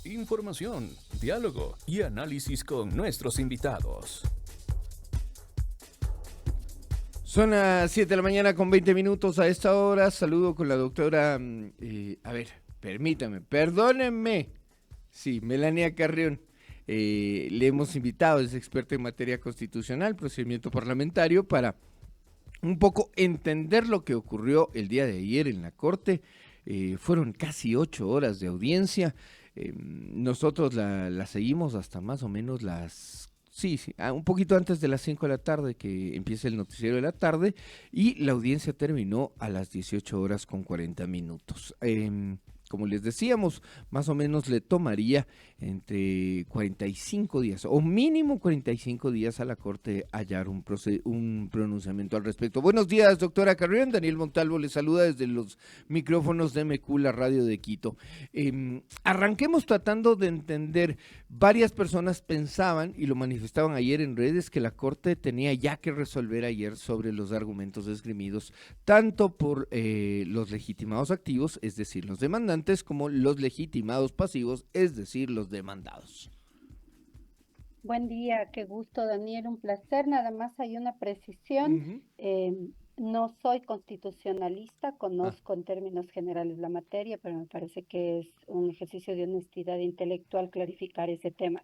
Información, diálogo y análisis con nuestros invitados. Son las 7 de la mañana con 20 minutos a esta hora. Saludo con la doctora, perdónenme. Sí, Melania Carrión. Le hemos invitado, es experta en materia constitucional, procedimiento parlamentario, para un poco entender lo que ocurrió el día de ayer en la Corte. Fueron casi 8 horas de audiencia. Nosotros la seguimos hasta más o menos Sí, un poquito antes de las 5 de la tarde, que empieza el noticiero de la tarde, y la audiencia terminó a las 18 horas con 40 minutos. Como les decíamos, más o menos le tomaría entre 45 días, o mínimo 45 días a la Corte hallar un pronunciamiento al respecto. Buenos días, doctora Carrión. Daniel Montalvo le saluda desde los micrófonos de MQ, la radio de Quito. Arranquemos tratando de entender. Varias personas pensaban, y lo manifestaban ayer en redes, que la Corte tenía ya que resolver ayer sobre los argumentos esgrimidos, tanto por los legitimados activos, es decir, los demandantes, como los legitimados pasivos, es decir, los demandados. Buen día, qué gusto, Daniel, un placer. Nada más hay una precisión. No soy constitucionalista, conozco en términos generales la materia, pero me parece que es un ejercicio de honestidad intelectual clarificar ese tema.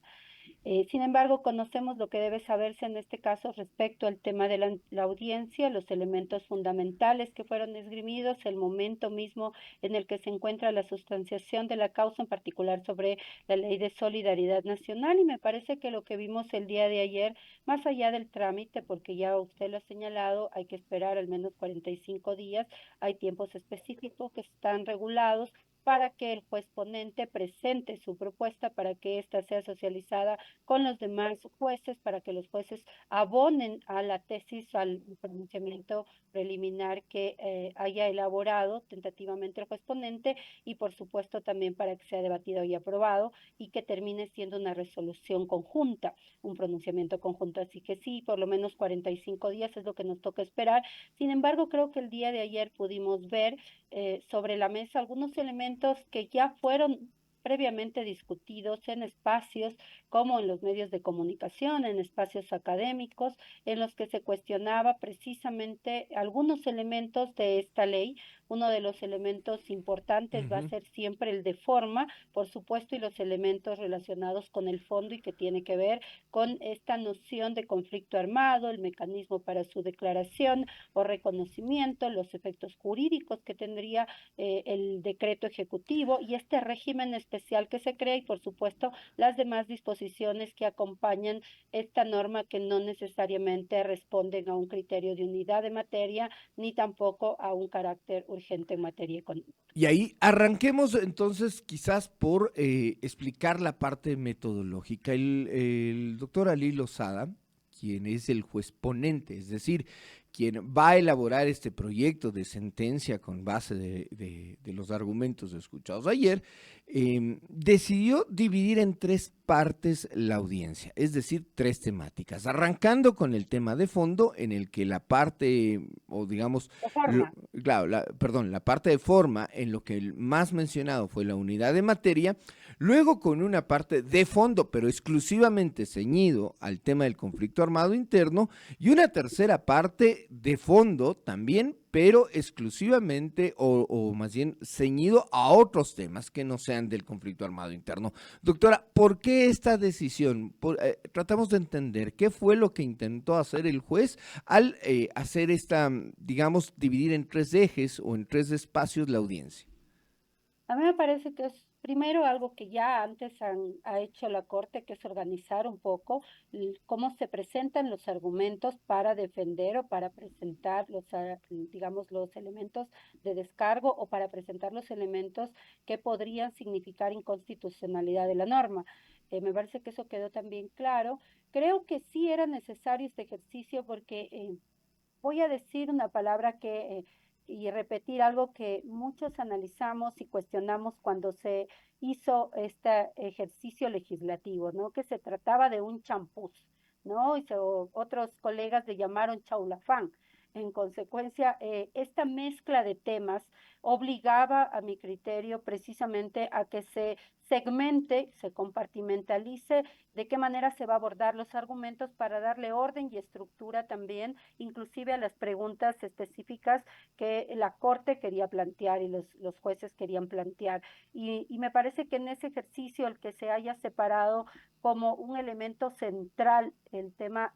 Sin embargo, conocemos lo que debe saberse en este caso respecto al tema de la audiencia, los elementos fundamentales que fueron esgrimidos, el momento mismo en el que se encuentra la sustanciación de la causa, en particular sobre la Ley de Solidaridad Nacional, y me parece que lo que vimos el día de ayer, más allá del trámite, porque ya usted lo ha señalado, hay que esperar al menos 45 días, hay tiempos específicos que están regulados para que el juez ponente presente su propuesta, para que ésta sea socializada con los demás jueces, para que los jueces abonen a la tesis, al pronunciamiento preliminar que haya elaborado tentativamente el juez ponente, y por supuesto también para que sea debatido y aprobado y que termine siendo una resolución conjunta, un pronunciamiento conjunto. Así que sí, por lo menos 45 días es lo que nos toca esperar. Sin embargo, creo que el día de ayer pudimos ver sobre la mesa algunos elementos que ya fueron previamente discutidos en espacios como en los medios de comunicación, en espacios académicos, en los que se cuestionaba precisamente algunos elementos de esta ley. Uno de los elementos importantes va a ser siempre el de forma, por supuesto, y los elementos relacionados con el fondo y que tiene que ver con esta noción de conflicto armado, el mecanismo para su declaración o reconocimiento, los efectos jurídicos que tendría el decreto ejecutivo y este régimen especial que se crea, y por supuesto las demás disposiciones que acompañan esta norma, que no necesariamente responden a un criterio de unidad de materia ni tampoco a un carácter urgente en materia económica. Y ahí arranquemos entonces quizás por explicar la parte metodológica. El doctor Ali Lozada, quien es el juez ponente, es decir, quien va a elaborar este proyecto de sentencia con base de los argumentos escuchados ayer, decidió dividir en 3 partes la audiencia, es decir, 3 temáticas, arrancando con el tema de fondo, en el que la parte, o digamos, la parte de forma, en lo que el más mencionado fue la unidad de materia, luego con una parte de fondo, pero exclusivamente ceñido al tema del conflicto armado interno, y una tercera parte de fondo también, pero exclusivamente o más bien ceñido a otros temas que no sean del conflicto armado interno. Doctora, ¿por qué esta decisión? Tratamos de entender qué fue lo que intentó hacer el juez al hacer esta, digamos, dividir en 3 ejes o en 3 espacios la audiencia. A mí me parece que es primero algo que ya antes ha hecho la Corte, que es organizar un poco cómo se presentan los argumentos para defender o para presentar digamos, los elementos de descargo o para presentar los elementos que podrían significar inconstitucionalidad de la norma. Me parece que eso quedó también claro. Creo que sí era necesario este ejercicio porque voy a decir una palabra y repetir algo que muchos analizamos y cuestionamos cuando se hizo este ejercicio legislativo, ¿no? Que se trataba de un champús, ¿no? Otros colegas le llamaron chaulafán. En consecuencia, esta mezcla de temas obligaba, a mi criterio, precisamente a que se segmente, se compartimentalice de qué manera se va a abordar los argumentos para darle orden y estructura también, inclusive a las preguntas específicas que la Corte quería plantear y los jueces querían plantear. Y me parece que en ese ejercicio el que se haya separado como un elemento central el tema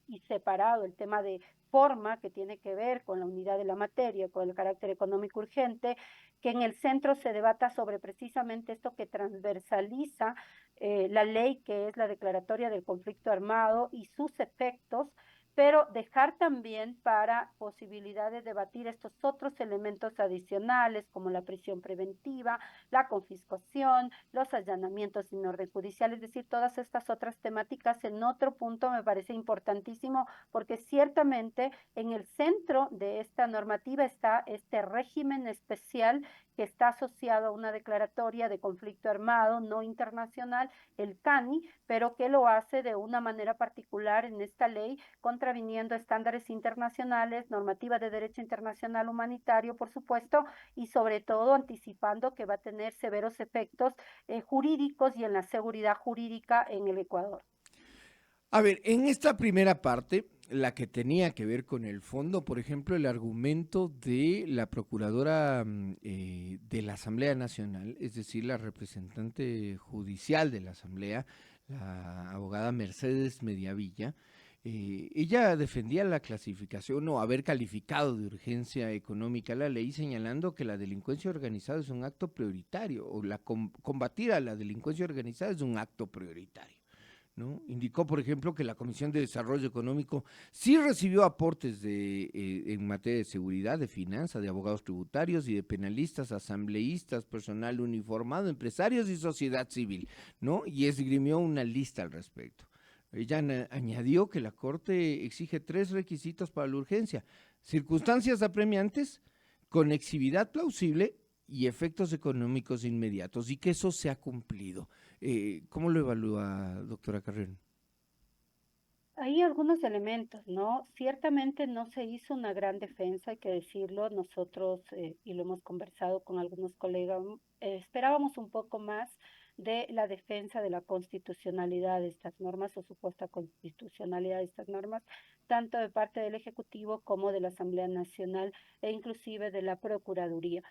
y separado el tema de forma que tiene que ver con la unidad de la materia, con el carácter económico urgente, que en el centro se debata sobre precisamente esto que transversaliza la ley que es la declaratoria del conflicto armado y sus efectos, pero dejar también para posibilidad de debatir estos otros elementos adicionales como la prisión preventiva, la confiscación, los allanamientos sin orden judicial, es decir, todas estas otras temáticas en otro punto me parece importantísimo porque ciertamente en el centro de esta normativa está este régimen especial que está asociado a una declaratoria de conflicto armado no internacional, el CANI, pero que lo hace de una manera particular en esta ley, contraviniendo estándares internacionales, normativa de derecho internacional humanitario, por supuesto, y sobre todo anticipando que va a tener severos efectos jurídicos y en la seguridad jurídica en el Ecuador. A ver, en esta primera parte, la que tenía que ver con el fondo, por ejemplo, el argumento de la procuradora de la Asamblea Nacional, es decir, la representante judicial de la Asamblea, la abogada Mercedes Mediavilla, ella defendía la clasificación o haber calificado de urgencia económica la ley, señalando que la delincuencia organizada es un acto prioritario, o combatir a la delincuencia organizada es un acto prioritario, ¿no? Indicó, por ejemplo, que la Comisión de Desarrollo Económico sí recibió aportes en materia de seguridad, de finanzas, de abogados tributarios y de penalistas, asambleístas, personal uniformado, empresarios y sociedad civil, ¿no? Y esgrimió una lista al respecto. Ella añadió que la Corte exige 3 requisitos para la urgencia: circunstancias apremiantes, conexividad plausible y efectos económicos inmediatos, y que eso se ha cumplido. ¿Cómo lo evalúa, doctora Carrión? Hay algunos elementos, ¿no? Ciertamente no se hizo una gran defensa, hay que decirlo. Nosotros, y lo hemos conversado con algunos colegas, esperábamos un poco más de la defensa de la constitucionalidad de estas normas o supuesta constitucionalidad de estas normas, tanto de parte del Ejecutivo como de la Asamblea Nacional e inclusive de la Procuraduría,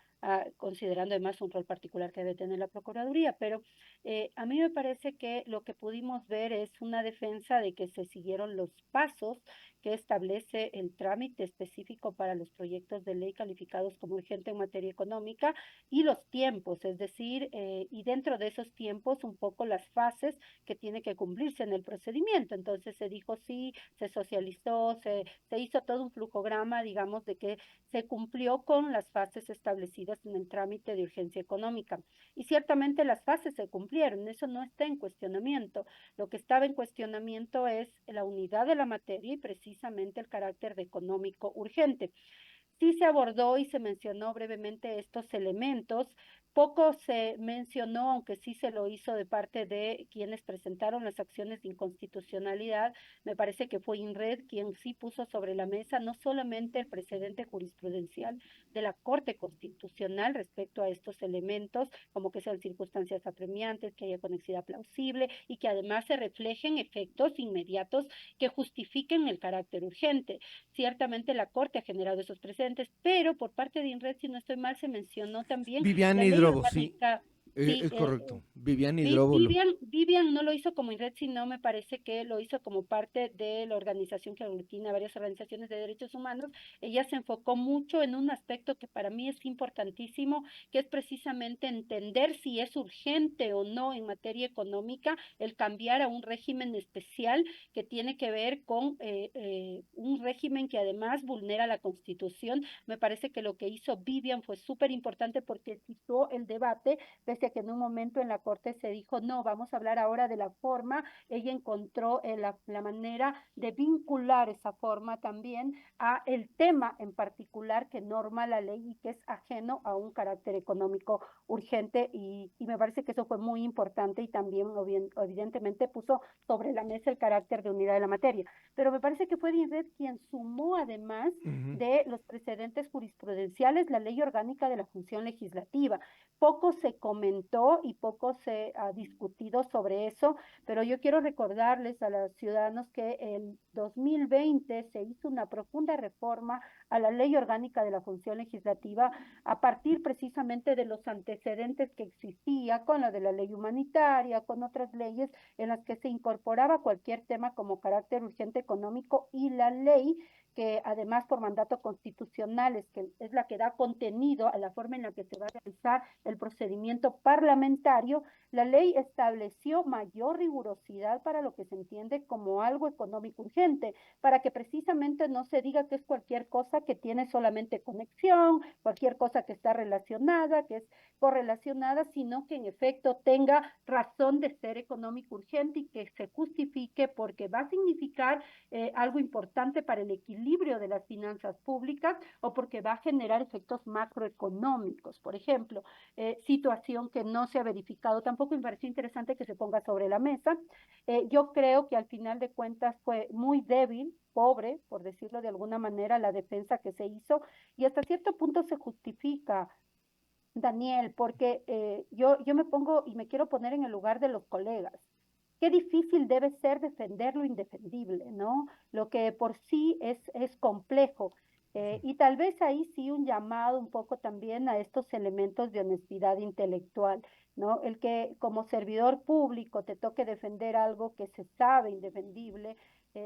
considerando además un rol particular que debe tener la Procuraduría. Pero a mí me parece que lo que pudimos ver es una defensa de que se siguieron los pasos que establece el trámite específico para los proyectos de ley calificados como urgente en materia económica y los tiempos, es decir, y dentro de esos tiempos un poco las fases que tiene que cumplirse en el procedimiento. Entonces se dijo sí, se socializó, se hizo todo un flujograma, digamos, de que se cumplió con las fases establecidas en el trámite de urgencia económica. Y ciertamente las fases se cumplieron, eso no está en cuestionamiento. Lo que estaba en cuestionamiento es la unidad de la materia y precisamente el carácter de económico urgente. Sí se abordó y se mencionó brevemente estos elementos. Poco se mencionó, aunque sí se lo hizo de parte de quienes presentaron las acciones de inconstitucionalidad. Me parece que fue INRED quien sí puso sobre la mesa no solamente el precedente jurisprudencial de la Corte Constitucional respecto a estos elementos, como que sean circunstancias apremiantes, que haya conexidad plausible y que además se reflejen efectos inmediatos que justifiquen el carácter urgente. Ciertamente la Corte ha generado esos precedentes, pero por parte de INRED, si no estoy mal, se mencionó también Viviana la ley Hidrobo, sí, orgánica. Sí, es correcto. Viviana Hidrobo. Vivian no lo hizo como INRED, sino me parece que lo hizo como parte de la organización que aglutina varias organizaciones de derechos humanos. Ella se enfocó mucho en un aspecto que para mí es importantísimo, que es precisamente entender si es urgente o no en materia económica el cambiar a un régimen especial que tiene que ver con un régimen que además vulnera la Constitución. Me parece que lo que hizo Vivian fue súper importante porque situó el debate, pese a que en un momento en la Corte se dijo, no, vamos a hablar hablar ahora de la forma, ella encontró la manera de vincular esa forma también a el tema en particular que norma la ley y que es ajeno a un carácter económico urgente y me parece que eso fue muy importante y también evidentemente puso sobre la mesa el carácter de unidad de la materia. Pero me parece que fue Dinred quien sumó además de los precedentes jurisprudenciales la ley orgánica de la función legislativa. Poco se comentó y poco se ha discutido sobre eso, pero yo quiero recordarles a los ciudadanos que en 2020 se hizo una profunda reforma a la ley orgánica de la función legislativa a partir precisamente de los antecedentes que existía con la de la ley humanitaria, con otras leyes en las que se incorporaba cualquier tema como carácter urgente económico y la ley que además por mandato constitucional es la que da contenido a la forma en la que se va a realizar el procedimiento parlamentario, la ley estableció mayor rigurosidad para lo que se entiende como algo económico urgente, para que precisamente no se diga que es cualquier cosa que tiene solamente conexión, cualquier cosa que está relacionada, que es correlacionada, sino que en efecto tenga razón de ser económico urgente y que se justifique porque va a significar algo importante para el equilibrio de las finanzas públicas o porque va a generar efectos macroeconómicos. Por ejemplo, situación que no se ha verificado. Tampoco me pareció interesante que se ponga sobre la mesa. Yo creo que al final de cuentas fue muy débil, pobre, por decirlo de alguna manera, la defensa que se hizo y hasta cierto punto se justifica. Daniel, porque yo me pongo y me quiero poner en el lugar de los colegas. Qué difícil debe ser defender lo indefendible, ¿no? Lo que por sí es complejo. Y tal vez ahí sí un llamado un poco también a estos elementos de honestidad intelectual, ¿no? El que como servidor público te toque defender algo que se sabe indefendible,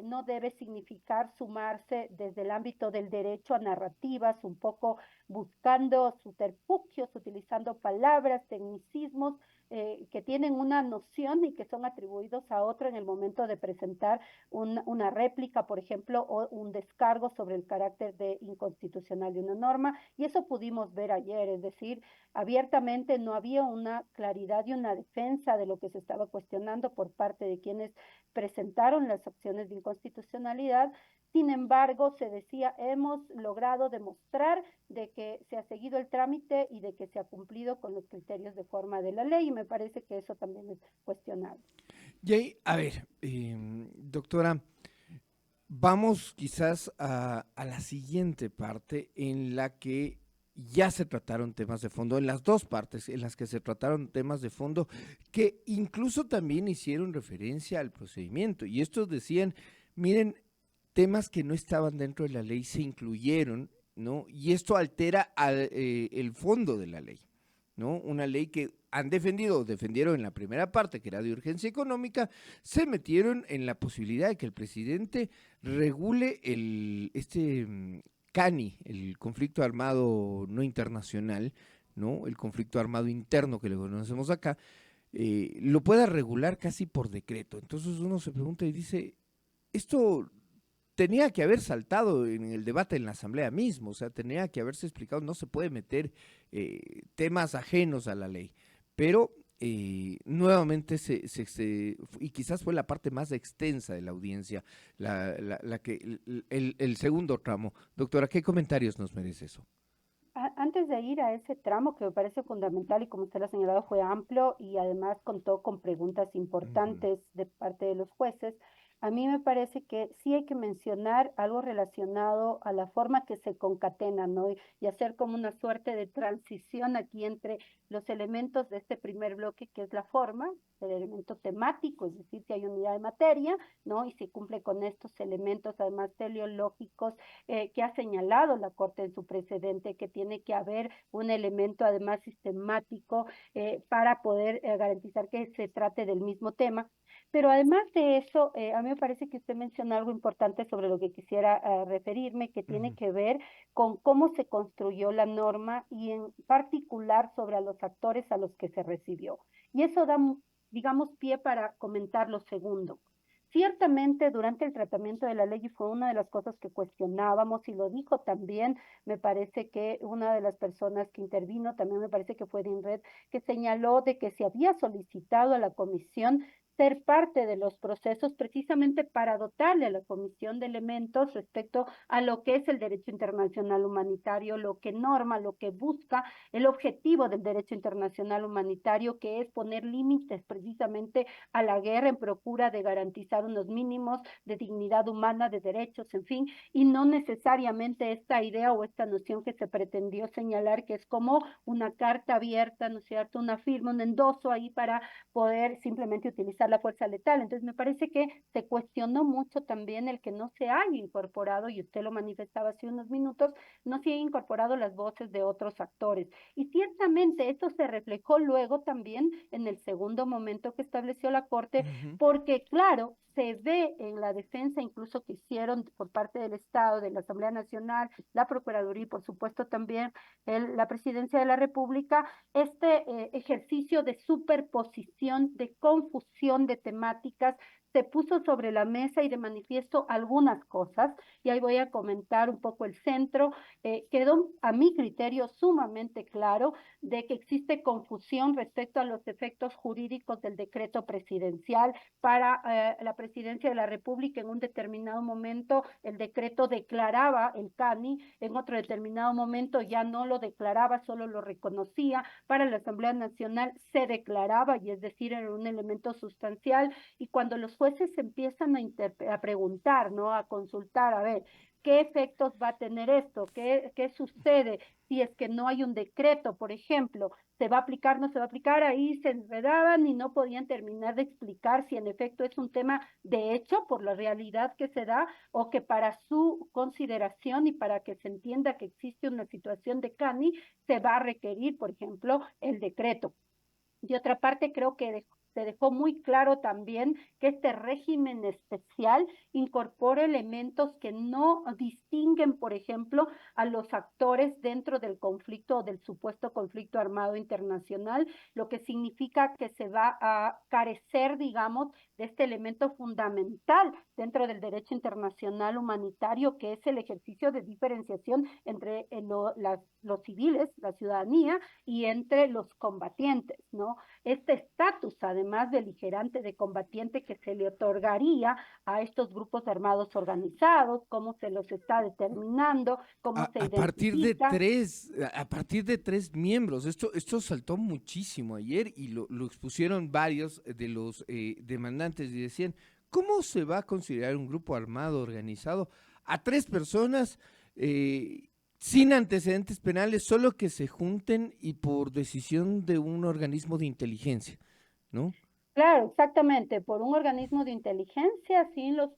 no debe significar sumarse desde el ámbito del derecho a narrativas, un poco buscando subterfugios, utilizando palabras, tecnicismos que tienen una noción y que son atribuidos a otro en el momento de presentar una réplica, por ejemplo, o un descargo sobre el carácter de inconstitucional de una norma. Y eso pudimos ver ayer, es decir, abiertamente no había una claridad y una defensa de lo que se estaba cuestionando por parte de quienes presentaron las acciones de inconstitucionalidad. Sin embargo, se decía, hemos logrado demostrar de que se ha seguido el trámite y de que se ha cumplido con los criterios de forma de la ley, y me parece que eso también es cuestionable. Y ahí, a ver, doctora, vamos quizás a la siguiente parte en la que ya se trataron temas de fondo, en las dos partes en las que se trataron temas de fondo, que incluso también hicieron referencia al procedimiento. Y estos decían, miren, temas que no estaban dentro de la ley se incluyeron, ¿no? Y esto altera el fondo de la ley, ¿no? Una ley que defendieron en la primera parte, que era de urgencia económica, se metieron en la posibilidad de que el presidente regule CANI, el conflicto armado no internacional, ¿no? El conflicto armado interno que le conocemos acá, lo pueda regular casi por decreto. Entonces uno se pregunta y dice, esto tenía que haber saltado en el debate en la asamblea mismo, o sea, tenía que haberse explicado, no se puede meter temas ajenos a la ley, pero nuevamente y quizás fue la parte más extensa de la audiencia, el segundo tramo. Doctora, ¿qué comentarios nos merece eso? Antes de ir a ese tramo que me parece fundamental y como usted lo ha señalado fue amplio y además contó con preguntas importantes de parte de los jueces, a mí me parece que sí hay que mencionar algo relacionado a la forma que se concatenan, ¿no? Y hacer como una suerte de transición aquí entre los elementos de este primer bloque, que es la forma, el elemento temático, es decir, que hay unidad de materia, ¿no? Y se cumple con estos elementos, además teleológicos, que ha señalado la Corte en su precedente, que tiene que haber un elemento además sistemático para poder garantizar que se trate del mismo tema. Pero además de eso, a mí me parece que usted mencionó algo importante sobre lo que quisiera referirme, que tiene que ver con cómo se construyó la norma y en particular sobre a los actores a los que se recibió. Y eso da, digamos, pie para comentar lo segundo. Ciertamente, durante el tratamiento de la ley, y fue una de las cosas que cuestionábamos, y lo dijo también, me parece que una de las personas que intervino, también me parece que fue DINRED, que señaló de que se había solicitado a la comisión ser parte de los procesos precisamente para dotarle a la comisión de elementos respecto a lo que es el derecho internacional humanitario, lo que norma, lo que busca el objetivo del derecho internacional humanitario, que es poner límites precisamente a la guerra en procura de garantizar unos mínimos de dignidad humana, de derechos, en fin, y no necesariamente esta idea o esta noción que se pretendió señalar, que es como una carta abierta, ¿no es cierto?, una firma, un endoso ahí para poder simplemente utilizar la fuerza letal. Entonces me parece que se cuestionó mucho también el que no se haya incorporado, y usted lo manifestaba hace unos minutos, no se haya incorporado las voces de otros actores. Y ciertamente esto se reflejó luego también en el segundo momento que estableció la Corte, porque claro, se ve en la defensa incluso que hicieron por parte del Estado, de la Asamblea Nacional, la Procuraduría y por supuesto también la Presidencia de la República, ejercicio de superposición, de confusión de temáticas. Se puso sobre la mesa y de manifiesto algunas cosas, y ahí voy a comentar un poco el centro. Quedó a mi criterio sumamente claro de que existe confusión respecto a los efectos jurídicos del decreto presidencial. Para la Presidencia de la República, en un determinado momento el decreto declaraba el CANI, en otro determinado momento ya no lo declaraba, solo lo reconocía. Para la Asamblea Nacional se declaraba, y es decir, era un elemento sustancial, y cuando los jueces empiezan a preguntar, ¿no?, a consultar, a ver, ¿qué efectos va a tener esto? ¿Qué sucede si es que no hay un decreto, por ejemplo? ¿Se va a aplicar, no se va a aplicar? Ahí se enredaban y no podían terminar de explicar si en efecto es un tema de hecho por la realidad que se da, o que para su consideración y para que se entienda que existe una situación de CANI se va a requerir, por ejemplo, el decreto. De otra parte, creo que se dejó muy claro también que este régimen especial incorpora elementos que no distinguen, por ejemplo, a los actores dentro del conflicto o del supuesto conflicto armado internacional, lo que significa que se va a carecer, digamos, de este elemento fundamental dentro del derecho internacional humanitario, que es el ejercicio de diferenciación entre los civiles, la ciudadanía, y entre los combatientes, ¿no? Este estatus, además beligerante de combatiente, que se le otorgaría a estos grupos armados organizados, cómo se los está determinando, cómo se identifica. A partir de tres miembros. Esto saltó muchísimo ayer y lo expusieron varios de los demandantes y decían, ¿cómo se va a considerar un grupo armado organizado a tres personas sin antecedentes penales, solo que se junten y por decisión de un organismo de inteligencia, ¿no? Claro, exactamente, por un organismo de inteligencia, sin los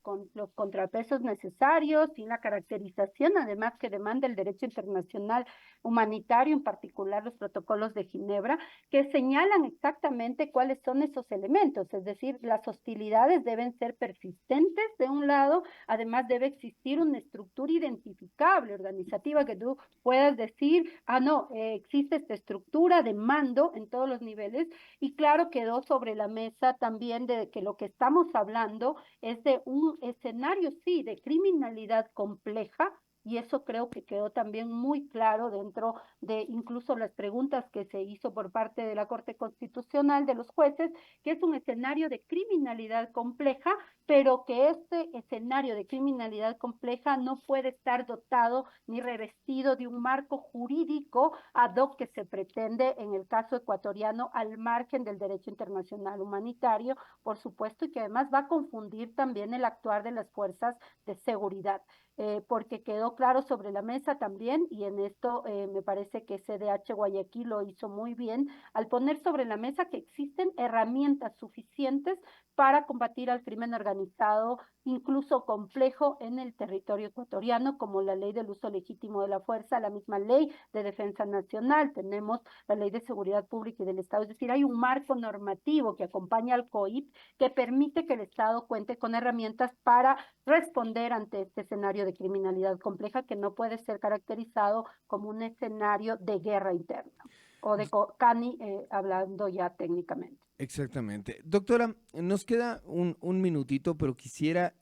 contrapesos necesarios, sin la caracterización, además, que demanda el derecho internacional humanitario, en particular los protocolos de Ginebra, que señalan exactamente cuáles son esos elementos, es decir, las hostilidades deben ser persistentes de un lado, además debe existir una estructura identificable, organizativa, que tú puedas decir, no, existe esta estructura de mando en todos los niveles. Y claro, quedó sobre la mesa también de que lo que estamos hablando es de un escenario, sí, de criminalidad compleja, y eso creo que quedó también muy claro dentro de incluso las preguntas que se hizo por parte de la Corte Constitucional, de los jueces, que es un escenario de criminalidad compleja, pero que este escenario de criminalidad compleja no puede estar dotado ni revestido de un marco jurídico ad hoc que se pretende en el caso ecuatoriano, al margen del derecho internacional humanitario, por supuesto, y que además va a confundir también el actuar de las fuerzas de seguridad. Porque quedó claro sobre la mesa también, y en esto me parece que CDH Guayaquil lo hizo muy bien, al poner sobre la mesa que existen herramientas suficientes para combatir al crimen organizado, incluso complejo, en el territorio ecuatoriano, como la ley del uso legítimo de la fuerza, la misma ley de defensa nacional, tenemos la ley de seguridad pública y del Estado, es decir, hay un marco normativo que acompaña al COIP que permite que el Estado cuente con herramientas para responder ante este escenario de criminalidad compleja, que no puede ser caracterizado como un escenario de guerra interna o de CANI, hablando ya técnicamente. Exactamente. Doctora, nos queda un minutito, pero quisiera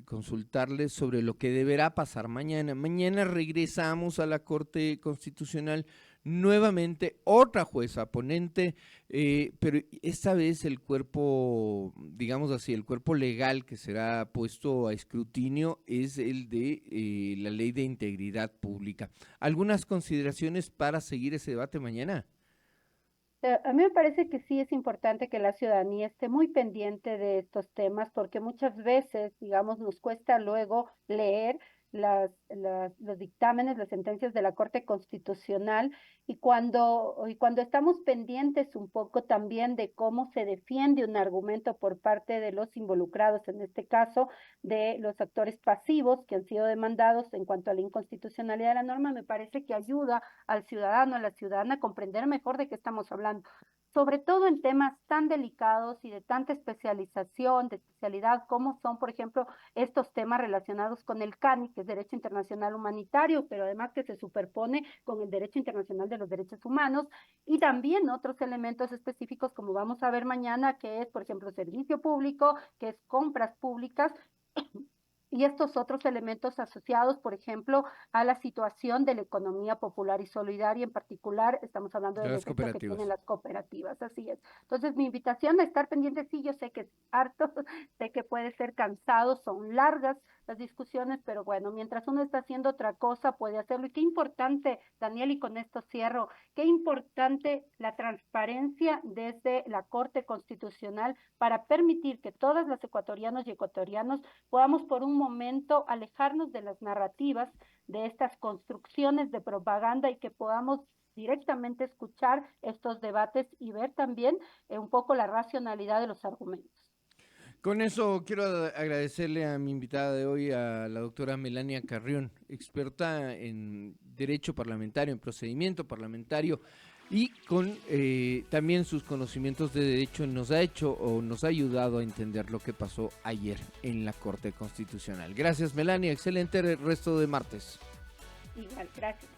consultarle sobre lo que deberá pasar mañana. Mañana regresamos a la Corte Constitucional, nuevamente otra jueza ponente, pero esta vez el cuerpo, digamos así, el cuerpo legal que será puesto a escrutinio es el de la Ley de Integridad Pública. ¿Algunas consideraciones para seguir ese debate mañana? A mí me parece que sí es importante que la ciudadanía esté muy pendiente de estos temas porque muchas veces, digamos, nos cuesta luego leer los dictámenes, las sentencias de la Corte Constitucional y cuando estamos pendientes un poco también de cómo se defiende un argumento por parte de los involucrados, en este caso de los actores pasivos que han sido demandados en cuanto a la inconstitucionalidad de la norma, me parece que ayuda al ciudadano, a la ciudadana a comprender mejor de qué estamos hablando, sobre todo en temas tan delicados y de tanta especialización, de especialidad, como son, por ejemplo, estos temas relacionados con el CANI, que es Derecho Internacional Humanitario, pero además que se superpone con el Derecho Internacional de los Derechos Humanos, y también otros elementos específicos, como vamos a ver mañana, que es, por ejemplo, servicio público, que es compras públicas, y estos otros elementos asociados, por ejemplo, a la situación de la economía popular y solidaria, en particular, estamos hablando De del las efecto que tienen cooperativas. las cooperativas, así es. Entonces, mi invitación a estar pendiente, sí, yo sé que es harto, sé que puede ser cansado, son largas las discusiones, pero bueno, mientras uno está haciendo otra cosa, puede hacerlo. Y qué importante, Daniel, y con esto cierro, qué importante la transparencia desde la Corte Constitucional para permitir que todas las ecuatorianos y ecuatorianos podamos por un momento alejarnos de las narrativas, de estas construcciones de propaganda y que podamos directamente escuchar estos debates y ver también un poco la racionalidad de los argumentos. Con eso quiero agradecerle a mi invitada de hoy, a la doctora Melania Carrión, experta en derecho parlamentario, en procedimiento parlamentario y con también sus conocimientos de derecho nos ha hecho o nos ha ayudado a entender lo que pasó ayer en la Corte Constitucional. Gracias, Melania, excelente resto de martes. Igual, gracias.